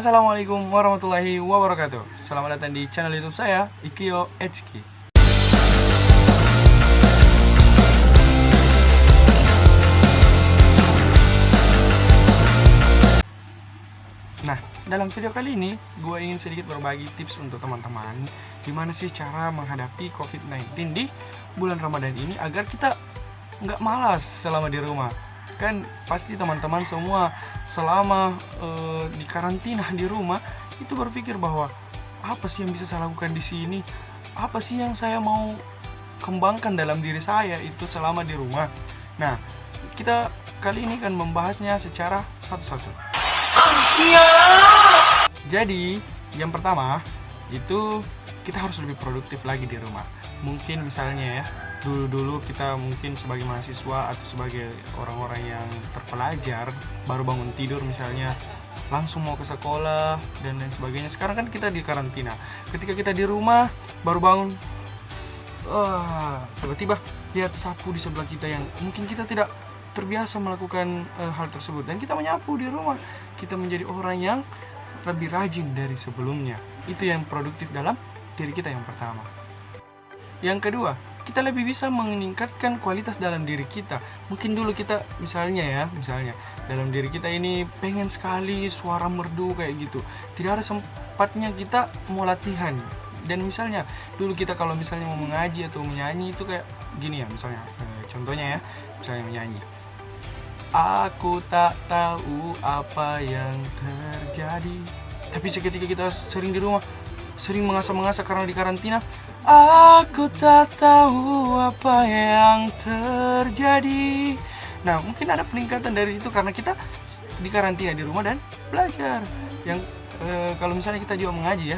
Assalamualaikum warahmatullahi wabarakatuh. Selamat datang di channel YouTube saya, Ikio HK. Nah, dalam video kali ini, gue ingin sedikit berbagi tips untuk teman-teman gimana sih cara menghadapi COVID-19 di bulan Ramadan ini agar kita nggak malas selama di rumah. Kan pasti teman-teman semua selama di karantina di rumah itu berpikir bahwa apa sih yang bisa saya lakukan di sini? Apa sih yang saya mau kembangkan dalam diri saya itu selama di rumah? Nah, kita kali ini akan membahasnya secara satu-satu. Jadi, yang pertama itu kita harus lebih produktif lagi di rumah. Mungkin misalnya ya, dulu kita mungkin sebagai mahasiswa atau sebagai orang-orang yang terpelajar baru bangun tidur misalnya langsung mau ke sekolah dan lain sebagainya. Sekarang kan kita di karantina. Ketika kita di rumah baru bangun, tiba-tiba lihat sapu di sebelah kita yang mungkin kita tidak terbiasa melakukan hal tersebut, dan kita menyapu di rumah. Kita menjadi orang yang lebih rajin dari sebelumnya. Itu yang produktif dalam diri kita yang pertama. Yang kedua, kita lebih bisa meningkatkan kualitas dalam diri kita. Mungkin dulu kita misalnya dalam diri kita ini pengen sekali suara merdu kayak gitu. Tidak ada sempatnya kita mau latihan. Dan misalnya dulu kita kalau misalnya mau mengaji atau menyanyi itu kayak gini ya, misalnya contohnya ya, misalnya menyanyi. Aku tak tahu apa yang terjadi. Tapi seketika kita sering di rumah, sering mengasah-mengasah karena di karantina, aku tak tahu apa yang terjadi. Nah, mungkin ada peningkatan dari itu karena kita di karantina di rumah dan belajar. Yang kalau misalnya kita juga mengaji.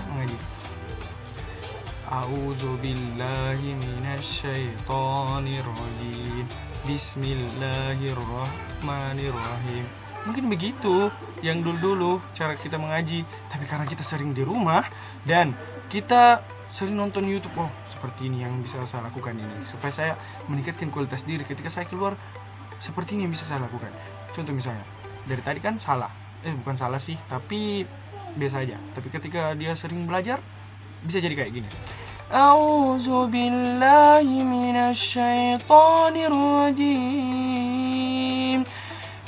A'udzubillahi minasyaitonirrajim. Bismillahirrahmanirrahim. Mungkin begitu yang dulu-dulu cara kita mengaji. Tapi karena kita sering di rumah dan kita sering nonton YouTube, oh seperti ini yang bisa saya lakukan ini, supaya saya meningkatkan kualitas diri ketika saya keluar, seperti ini yang bisa saya lakukan. Contoh misalnya, dari tadi kan salah, bukan salah sih, tapi biasa aja. Tapi ketika dia sering belajar, bisa jadi kayak gini. A'udzu billahi minasyaitonir rajim.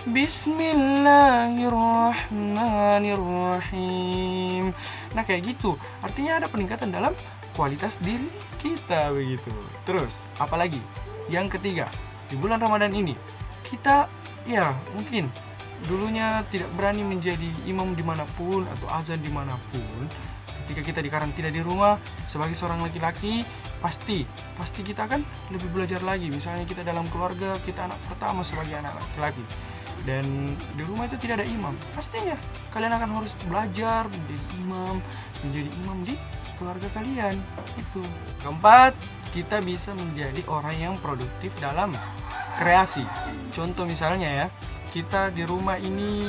Bismillahirrahmanirrahim. Nah, kayak gitu. Artinya ada peningkatan dalam kualitas diri kita begitu. Terus, apalagi? Yang ketiga, di bulan Ramadan ini kita ya mungkin dulunya tidak berani menjadi imam dimanapun atau azan dimanapun. Ketika kita di karantina di rumah sebagai seorang laki-laki, pasti kita akan lebih belajar lagi. Misalnya kita dalam keluarga, kita anak pertama sebagai anak laki-laki, dan di rumah itu tidak ada imam. Pastinya kalian akan harus belajar menjadi imam di keluarga kalian. Itu. Keempat, kita bisa menjadi orang yang produktif dalam kreasi. Contoh misalnya ya, kita di rumah ini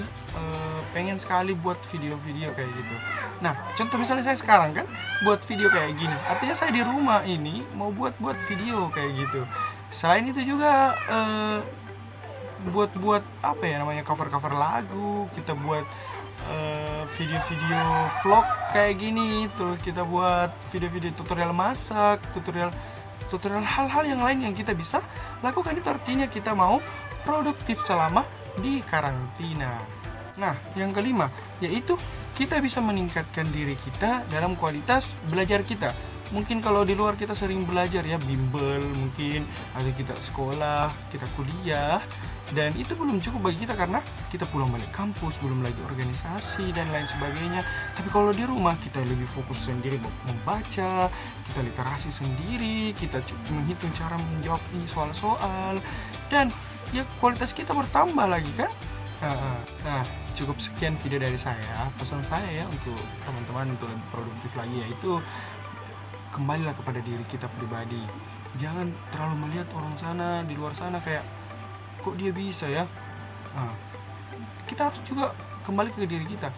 pengen sekali buat video-video kayak gitu. Nah, contoh misalnya saya sekarang kan buat video kayak gini. Artinya saya di rumah ini mau buat video kayak gitu. Selain itu juga buat apa ya namanya, cover lagu. Kita buat video-video vlog kayak gini. Terus kita buat video-video tutorial masak, tutorial hal-hal yang lain yang kita bisa lakukan. Itu artinya kita mau produktif selama di karantina. Nah, yang kelima yaitu kita bisa meningkatkan diri kita dalam kualitas belajar kita. Mungkin kalau di luar kita sering belajar ya, bimbel mungkin, atau kita sekolah, kita kuliah, dan itu belum cukup bagi kita karena kita pulang balik kampus, belum lagi organisasi dan lain sebagainya. Tapi kalau di rumah kita lebih fokus sendiri membaca, kita literasi sendiri, kita menghitung cara menjawab soal-soal, dan ya kualitas kita bertambah lagi kan. Nah, cukup sekian video dari saya. Pesan saya ya untuk teman-teman untuk lebih produktif lagi, yaitu kembalilah kepada diri kita pribadi. Jangan terlalu melihat orang sana di luar sana kayak kok dia bisa ya. Kita harus juga kembali ke diri kita.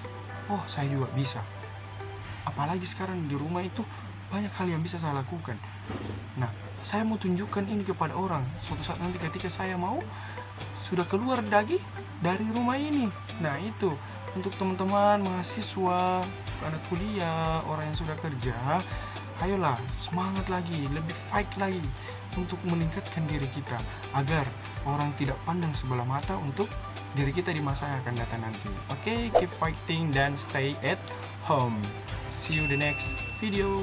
Oh, saya juga bisa. Apalagi sekarang di rumah itu banyak hal yang bisa saya lakukan. Nah, saya mau tunjukkan ini kepada orang suatu saat nanti ketika saya mau sudah keluar dari rumah ini. Nah, itu untuk teman-teman mahasiswa, anak kuliah, orang yang sudah kerja, ayolah semangat lagi, lebih fight lagi untuk meningkatkan diri kita agar orang tidak pandang sebelah mata untuk diri kita di masa yang akan datang nanti. Oke, keep fighting dan stay at home. See you the next video.